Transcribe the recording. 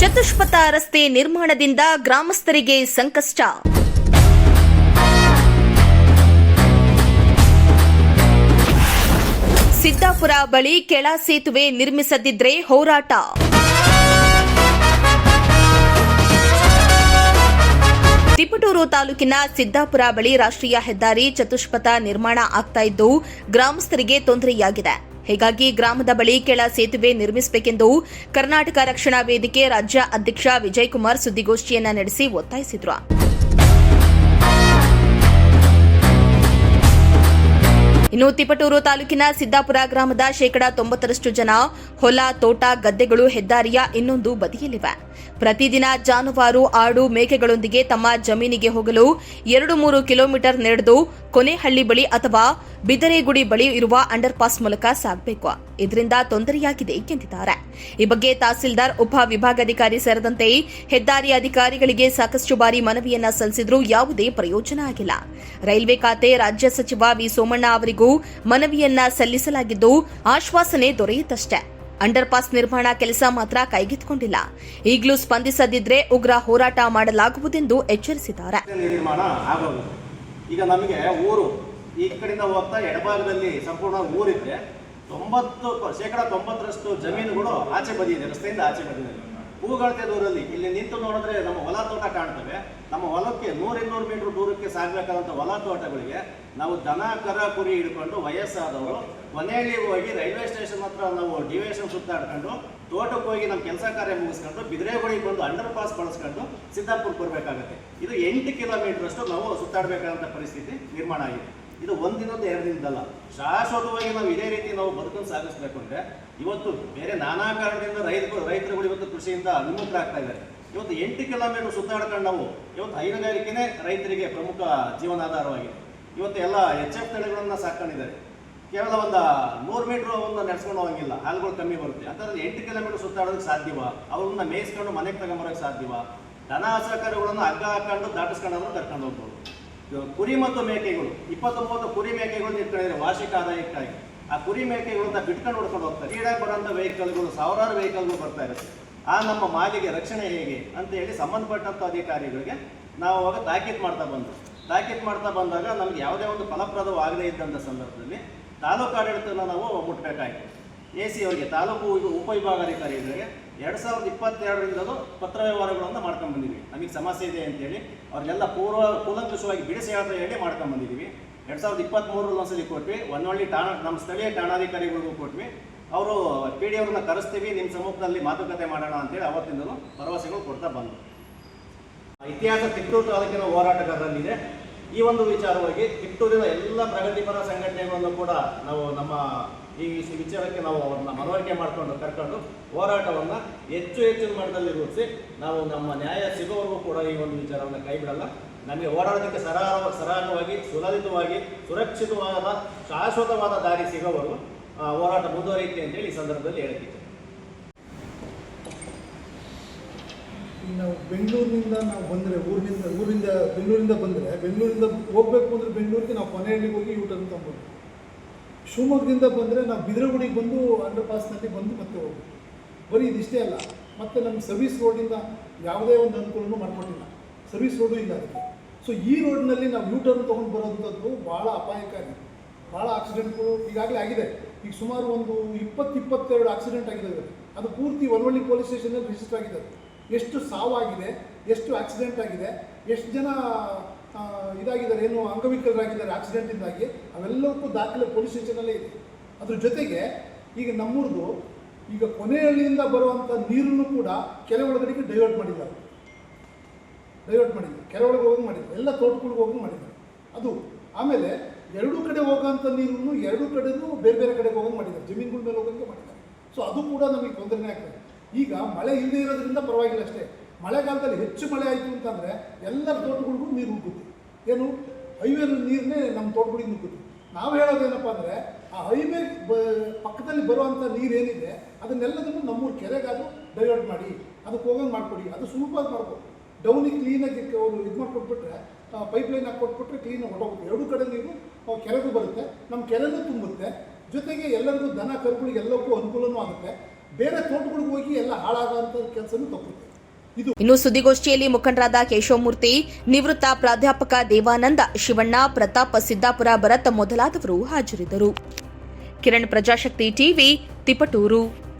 ಚತುಷ್ಪಥ ರಸ್ತೆ ನಿರ್ಮಾಣದಿಂದ ಗ್ರಾಮಸ್ಥರಿಗೆ ಸಂಕಷ್ಟ. ಸಿದ್ದಾಪುರ ಬಳಿ ಕೆಳ ಸೇತುವೆ ನಿರ್ಮಿಸದಿದ್ರೆ ಹೋರಾಟ. ತಿಪಟೂರು ತಾಲೂಕಿನ ಸಿದ್ದಾಪುರ ಬಳಿ ರಾಷ್ಟ್ರೀಯ ಹೆದ್ದಾರಿ ಚತುಷ್ಪಥ ನಿರ್ಮಾಣ ಆಗ್ತಾ ಇದ್ದು ಗ್ರಾಮಸ್ಥರಿಗೆ ತೊಂದರೆಯಾಗಿದೆ. ಹೀಗಾಗಿ ಗ್ರಾಮದ ಬಳಿ ಕೆಳ ಸೇತುವೆ ನಿರ್ಮಿಸಬೇಕೆಂದು ಕರ್ನಾಟಕ ರಕ್ಷಣಾ ವೇದಿಕೆ ರಾಜ್ಯ ಅಧ್ಯಕ್ಷ ವಿಜಯಕುಮಾರ್ ಸುದ್ದಿಗೋಷ್ಠಿಯನ್ನ ನಡೆಸಿ ಒತ್ತಾಯಿಸಿದರು. ಇನ್ನು ತಿಪಟೂರು ತಾಲೂಕಿನ ಸಿದ್ದಾಪುರ ಗ್ರಾಮದ 90% ಜನ ಹೊಲ, ತೋಟ, ಗದ್ದೆಗಳು ಹೆದ್ದಾರಿಯ ಇನ್ನೊಂದು ಬದಿಯಲ್ಲಿವೆ. ಪ್ರತಿದಿನ ಜಾನುವಾರು, ಆಡು, ಮೇಕೆಗಳೊಂದಿಗೆ ತಮ್ಮ ಜಮೀನಿಗೆ ಹೋಗಲು 2-3 ಕಿಲೋಮೀಟರ್ ನಡೆದು ಕೊನೆಹಳ್ಳಿ ಬಳಿ ಅಥವಾ ಬಿದರೆಗುಡಿ ಬಳಿ ಇರುವ ಅಂಡರ್ ಪಾಸ್ ಮೂಲಕ ಸಾಗಬೇಕು. ಇದರಿಂದ ತೊಂದರೆಯಾಗಿದೆ ಎಂದಿದ್ದಾರೆ. ಈ ಬಗ್ಗೆ ತಹಸೀಲ್ದಾರ್, ಉಪ ವಿಭಾಗಾಧಿಕಾರಿ ಸೇರಿದಂತೆ ಹೆದ್ದಾರಿ ಅಧಿಕಾರಿಗಳಿಗೆ ಸಾಕಷ್ಟು ಬಾರಿ ಮನವಿಯನ್ನ ಸಲ್ಲಿಸಿದ್ರೂ ಯಾವುದೇ ಪ್ರಯೋಜನ ಆಗಿಲ್ಲ. ರೈಲ್ವೆ ಖಾತೆ ರಾಜ್ಯ ಸಚಿವ ವಿ ಸೋಮಣ್ಣ ಅವರಿಗೂ ಮನವಿಯನ್ನ ಸಲ್ಲಿಸಲಾಗಿದ್ದು ಆಶ್ವಾಸನೆ ದೊರೆಯಿತಷ್ಟೇ. ಅಂಡರ್ ಪಾಸ್ ನಿರ್ಮಾಣ ಕೆಲಸ ಮಾತ್ರ ಕೈಗೆತ್ತಿಕೊಂಡಿಲ್ಲ. ಈಗಲೂ ಸ್ಪಂದಿಸದಿದ್ರೆ ಉಗ್ರ ಹೋರಾಟ ಮಾಡಲಾಗುವುದೆಂದು ಎಚ್ಚರಿಸಿದ್ದಾರೆ. ಈಗ ನಮಗೆ ಊರು ಈ ಕಡೆಯಿಂದ ಹೋಗ್ತಾ ಎಡಭಾಗದಲ್ಲಿ ಸಂಪೂರ್ಣ ಊರಿದ್ರೆ 90% ಜಮೀನುಗಳು ಆಚೆ ಬದಿ ಇದೆ, ರಸ್ತೆಯಿಂದ ಆಚೆ ಬದಿ ಇದೆ. ಹೂಗಳತೆ ದೂರಲ್ಲಿ ಇಲ್ಲಿ ನಿಂತು ನೋಡಿದ್ರೆ ನಮ್ಮ ಹೊಲ ತೋಟ ಕಾಣ್ತವೆ. ನಮ್ಮ ಹೊಲಕ್ಕೆ 100-200 ಮೀಟರ್ ದೂರಕ್ಕೆ ಸಾಗಬೇಕಾದಂಥ ಹೊಲ ತೋಟಗಳಿಗೆ ನಾವು ದನ, ಕರ, ಕುರಿ ಹಿಡ್ಕೊಂಡು ವಯಸ್ಸಾದವರು ಮನೆಯಲ್ಲಿ ಹೋಗಿ ರೈಲ್ವೆ ಸ್ಟೇಷನ್ ಹತ್ರ ನಾವು ಡಿವಿಷನ್ ಸುತ್ತಾಡ್ಕೊಂಡು ತೋಟಕ್ಕೆ ಹೋಗಿ ನಮ್ಮ ಕೆಲಸ ಕಾರ್ಯ ಮುಗಿಸ್ಕೊಂಡು ಬಿದ್ರೆಗುಡಿಗೆ ಬಂದು ಅಂಡರ್ ಪಾಸ್ ಬಳಸ್ಕೊಂಡು ಸಿದ್ದಾಪುರಕ್ಕೆ ಬರಬೇಕಾಗುತ್ತೆ. ಇದು 8 ಕಿಲೋಮೀಟರ್ ಅಷ್ಟು ನಾವು ಸುತ್ತಾಡಬೇಕಾದಂಥ ಪರಿಸ್ಥಿತಿ ನಿರ್ಮಾಣ ಆಗಿದೆ. ಇದು ಒಂದಿನದ 2 ದಿನದಲ್ಲ, ಶಾಶ್ವತವಾಗಿ ನಾವು ಇದೇ ರೀತಿ ನಾವು ಬದುಕನ್ನು ಸಾಗಿಸ್ಬೇಕು ಅಂದರೆ ಇವತ್ತು ಬೇರೆ ನಾನಾ ಕಾರಣದಿಂದ ರೈತರುಗಳು ಇವತ್ತು ಕೃಷಿಯಿಂದ ವಿಮುಖರಾಗ್ತಾ ಇದ್ದಾರೆ. ಇವತ್ತು 8 ಕಿಲೋಮೀಟರ್ ಸುತ್ತಾಡ್ಕೊಂಡು ನಾವು ಇವತ್ತು ಹೈನುಗಾರಿಕೆನೇ ರೈತರಿಗೆ ಪ್ರಮುಖ ಜೀವನಾಧಾರವಾಗಿದೆ. ಇವತ್ತು ಎಲ್ಲ HF ತಳಿಗಳನ್ನು ಸಾಕೊಂಡಿದ್ದಾರೆ. ಕೇವಲ ಒಂದು 100 ಮೀಟ್ರ್ ಒಂದು ನಡೆಸ್ಕೊಂಡು ಹೋಗಂಗಿಲ್ಲ, ಹಾಲುಗಳು ಕಮ್ಮಿ ಬರುತ್ತೆ. ಅಂತಂದ್ರೆ 8 ಕಿಲೋಮೀಟರ್ ಸುತ್ತಾಡೋದಕ್ಕೆ ಸಾಧ್ಯವಾ? ಅವ್ರನ್ನ ಮೇಯಿಸ್ಕೊಂಡು ಮನೆಗೆ ತಗೊಂಬರೋಕ್ಕೆ ಸಾಧ್ಯವಾ? ದನ ಹಸಕರುಗಳನ್ನು ಹಗ್ಗ ಹಾಕೊಂಡು ದಾಟಿಸ್ಕೊಂಡಾದ್ರೂ ಕರ್ಕೊಂಡು ಹೋಗ್ಬೋದು. ಕುರಿ ಮತ್ತು ಮೇಕೆಗಳು 29 ಕುರಿ ಮೇಕೆಗಳು ಇಟ್ಕೊಂಡಿದ್ದಾರೆ ವಾರ್ಷಿಕ ಆದಾಯಕ್ಕಾಗಿ. ಆ ಕುರಿ ಮೇಕೆಗಳನ್ನ ಬಿಟ್ಕೊಂಡು ಹೊಡ್ಕೊಂಡು ಹೋಗ್ತಾರೆ. ಕ್ರೀಡಾಗಿ ಬರೋಂಥ ವೆಹಿಕಲ್ಗಳು, ಸಾವಿರಾರು ವೆಹಿಕಲ್ಗಳು ಬರ್ತಾ ಇರುತ್ತೆ. ಆ ನಮ್ಮ ಮಾಲಿಗೆ ರಕ್ಷಣೆ ಹೇಗೆ ಅಂತ ಹೇಳಿ ಸಂಬಂಧಪಟ್ಟಂಥ ಅಧಿಕಾರಿಗಳಿಗೆ ನಾವು ಅವಾಗ ತಾಕೀತು ಮಾಡ್ತಾ ಬಂದಾಗ ನಮ್ಗೆ ಯಾವುದೇ ಒಂದು ಫಲಪ್ರದವಾಗದೇ ಇದ್ದಂಥ ಸಂದರ್ಭದಲ್ಲಿ ತಾಲೂಕು ಆಡಳಿತನ ನಾವು ಮುಟ್ಟಬೇಕಾಯಿತು. AC ಅವರಿಗೆ, ತಾಲೂಕು ಉಪವಿಭಾಗಾಧಿಕಾರಿಗಳಿಗೆ 2022ರಿಂದಲೂ ಪತ್ರ ವ್ಯವಹಾರಗಳನ್ನು ಮಾಡ್ಕೊಂಡು ಬಂದಿದ್ವಿ. ನಮಗೆ ಸಮಸ್ಯೆ ಇದೆ ಅಂತೇಳಿ ಅವ್ರಿಗೆಲ್ಲ ಕೂಲಂಕುಷವಾಗಿ ಬಿಡಿಸಿ ಹೇಳ್ತಾ ಹೇಳಿ ಮಾಡ್ಕೊಂಡು ಬಂದಿದ್ದೀವಿ. 2023ರಲ್ಲಿ ಒಂದ್ಸಲಿ ಕೊಟ್ವಿ. ಹೊನ್ನಳ್ಳಿ ನಮ್ಮ ಸ್ಥಳೀಯ ಠಾಣಾಧಿಕಾರಿಗಳಿಗೂ ಕೊಟ್ವಿ. ಅವರು PD ಅವ್ರನ್ನ ಕರೆಸ್ತೀವಿ, ನಿಮ್ಮ ಸಮ್ಮುಖದಲ್ಲಿ ಮಾತುಕತೆ ಮಾಡೋಣ ಅಂತೇಳಿ ಅವತ್ತಿಂದಲೂ ಭರವಸೆಗಳು ಕೊಡ್ತಾ ಬಂದರು. ಇತಿಹಾಸ ತಿಪಟೂರು ತಾಲೂಕಿನ ಹೋರಾಟಗಾರರಲ್ಲಿದೆ. ಈ ಒಂದು ವಿಚಾರವಾಗಿ ತಿಪಟೂರಿನ ಎಲ್ಲ ಪ್ರಗತಿಪರ ಸಂಘಟನೆಗಳನ್ನು ಕೂಡ ನಾವು ನಮ್ಮ ಈ ವಿಚಾರಕ್ಕೆ ನಾವು ಅವ್ರನ್ನ ಮನವರಿಕೆ ಕರ್ಕೊಂಡು ಹೋರಾಟವನ್ನು ಹೆಚ್ಚು ಮಟ್ಟದಲ್ಲಿ ರೂಪಿಸಿ ನಾವು ನಮ್ಮ ನ್ಯಾಯ ಸಿಗೋವರೆಗೂ ಕೂಡ ಈ ಒಂದು ವಿಚಾರವನ್ನು ಕೈ ಬಿಡಲ್ಲ. ನಮಗೆ ಓಡಾಡೋದಕ್ಕೆ ಸರಾಗವಾಗಿ, ಸುಲಲಿತವಾಗಿ, ಸುರಕ್ಷಿತವಾದ, ಶಾಶ್ವತವಾದ ದಾರಿ ಸಿಗೋವರೆಗೂ ಹೋರಾಟ ಮುಂದುವರಿಯುತ್ತೆ ಅಂತೇಳಿ ಈ ಸಂದರ್ಭದಲ್ಲಿ ಹೇಳ್ತಿದ್ದೆ. ನಾವು ಬೆಂಗಳೂರಿನಿಂದ ನಾವು ಬಂದರೆ ಊರಿಂದ ಬೆಂಗಳೂರಿಂದ ಬಂದರೆ ಬೆಂಗಳೂರಿಂದ ಹೋಗಬೇಕು ಅಂದರೆ ಬೆಂಗಳೂರಿಗೆ ನಾವು ಕೊನೆಹಳ್ಳಿಗೆ ಹೋಗಿ ಯೂಟರ್ನ್ ತೊಗೊಂಡು, ಶಿವಮೊಗ್ಗದಿಂದ ಬಂದರೆ ನಾವು ಬಿದರೆಗುಡಿಗೆ ಬಂದು ಅಂಡರ್ ಪಾಸ್ನಲ್ಲಿ ಬಂದು ಮತ್ತೆ ಹೋಗ್ಬೇಕು. ಬರೀ ಇದಿಷ್ಟೇ ಅಲ್ಲ, ಮತ್ತು ನಮಗೆ ಸರ್ವಿಸ್ ರೋಡಿಂದ ಯಾವುದೇ ಒಂದು ಅನುಕೂಲನೂ ಮಾಡಿಕೊಟ್ಟಿಲ್ಲ. ಸರ್ವಿಸ್ ರೋಡು ಇಲ್ಲ ಅದಕ್ಕೆ. ಸೊ ಈ ರೋಡ್ನಲ್ಲಿ ನಾವು ಯೂಟರ್ನ್ ತೊಗೊಂಡು ಬರೋಂಥದ್ದು ಭಾಳ ಅಪಾಯಕಾರಿ. ಭಾಳ ಆಕ್ಸಿಡೆಂಟ್ಗಳು ಈಗಾಗಲೇ ಆಗಿದೆ. ಈಗ ಸುಮಾರು ಒಂದು 20-22 ಆಕ್ಸಿಡೆಂಟ್ ಆಗಿದ್ದಾವೆ. ಅದು ಪೂರ್ತಿ ಹೊನ್ನಳ್ಳಿ ಪೊಲೀಸ್ ಸ್ಟೇಷನಲ್ಲಿ ರಿಜಿಸ್ಟರ್ ಆಗಿದೆ. ಎಷ್ಟು ಸಾವಾಗಿದೆ, ಎಷ್ಟು ಆಕ್ಸಿಡೆಂಟ್ ಆಗಿದೆ, ಎಷ್ಟು ಜನ ಇದಾಗಿದ್ದಾರೆ, ಏನು ಅಂಗವಿಕಲರಾಗಿದ್ದಾರೆ ಆಕ್ಸಿಡೆಂಟಿಂದಾಗಿ, ಅವೆಲ್ಲವಕ್ಕೂ ದಾಖಲೆ ಪೊಲೀಸ್ ಸ್ಟೇಷನಲ್ಲೇ ಇದೆ. ಅದ್ರ ಜೊತೆಗೆ ಈಗ ನಮ್ಮೂರ್ದು ಈಗ ಕೊನೆಹಳ್ಳಿಯಿಂದ ಬರುವಂಥ ನೀರನ್ನು ಕೂಡ ಕೆರೆ ಒಳಗಡೆಗೆ ಡೈವರ್ಟ್ ಮಾಡಿದ್ದಾರೆ. ಕೆರೆ ಒಳಗೆ ಹೋಗಿ ಮಾಡಿದ್ದಾರೆ, ಎಲ್ಲ ತೋಟಗಳಿಗೆ ಹೋಗಿ ಮಾಡಿದ್ದಾರೆ. ಅದು ಆಮೇಲೆ 2 ಕಡೆ ಹೋಗೋಂಥ ನೀರನ್ನು 2 ಕಡೆನೂ ಬೇರೆ ಕಡೆಗೆ ಹೋಗಿ ಮಾಡಿದ್ದಾರೆ, ಜಮೀನುಗಳ ಮೇಲೆ ಹೋಗೋಂಗೆ ಮಾಡಿದ್ದಾರೆ. ಸೊ ಅದು ಕೂಡ ನಮಗೆ ತೊಂದರೆನೇ ಆಗ್ತದೆ. ಈಗ ಮಳೆ ಇಲ್ಲದೆ ಇರೋದ್ರಿಂದ ಪರವಾಗಿಲ್ಲ ಅಷ್ಟೇ. ಮಳೆಗಾಲದಲ್ಲಿ ಹೆಚ್ಚು ಮಳೆ ಆಯಿತು ಅಂತಂದರೆ ಎಲ್ಲರ ತೋಟಗಳಿಗೂ ನೀರು ನುಗ್ಗುತ್ತೆ. ಏನು ಹೈವೇ ನೀರನ್ನೇ ನಮ್ಮ ತೋಟಗಳಿಗೆ ನುಗ್ಗುತ್ತೆ. ನಾವು ಹೇಳೋದೇನಪ್ಪ ಅಂದರೆ ಆ ಹೈವೇ ಪಕ್ಕದಲ್ಲಿ ಬರುವಂಥ ನೀರೇನಿದೆ ಅದನ್ನೆಲ್ಲದನ್ನು ನಮ್ಮೂರು ಕೆರೆಗಾದರೂ ಡೈವರ್ಟ್ ಮಾಡಿ ಅದಕ್ಕೆ ಹೋಗೋಂಗೆ ಮಾಡಿಕೊಡಿ. ಅದು ಸುಲಭವಾಗಿ ಮಾಡ್ಬೋದು. ಡೌನಿಗೆ ಕ್ಲೀನಾಗಿ ಅವರು ಇದು ಮಾಡಿಕೊಟ್ಬಿಟ್ರೆ, ಪೈಪ್ಲೈನ್ ಹಾಕಿ ಕೊಟ್ಬಿಟ್ರೆ ಕ್ಲೀನಾಗಿ ಹೊಟ್ಟೋಗುತ್ತೆ. 2 ಕಡೆ ನೀರು ಕೆರೆಗೂ ಬರುತ್ತೆ, ನಮ್ಮ ಕೆರೆನೂ ತುಂಬುತ್ತೆ. ಜೊತೆಗೆ ಎಲ್ಲರಿಗೂ ದನ ಕರುಗಳಿಗೆ ಎಲ್ಲಕ್ಕೂ ಅನುಕೂಲನೂ ಆಗುತ್ತೆ. ಬೇರೆ ತೋಟಗಳಿಗೆ ಹೋಗಿ ಎಲ್ಲ ಹಾಳಾಗೋಂಥ ಕೆಲಸನೂ ತಪ್ಪುತ್ತೆ. ಇದು ಇನ್ನು ಸುದ್ದಿಗೋಷ್ಠಿಯಲ್ಲಿ ಮುಖಂಡರಾದ ಕೇಶವಮೂರ್ತಿ, ನಿವೃತ್ತ ಪ್ರಾಧ್ಯಾಪಕ ದೇವಾನಂದ, ಶಿವಣ್ಣ, ಪ್ರತಾಪ್, ಸಿದ್ದಾಪುರ, ಭರತ್ ಮೊದಲಾದವರು ಹಾಜರಿದ್ದರು. ಕಿರಣ್, ಪ್ರಜಾಶಕ್ತಿ ಟಿವಿ, ತಿಪಟೂರು.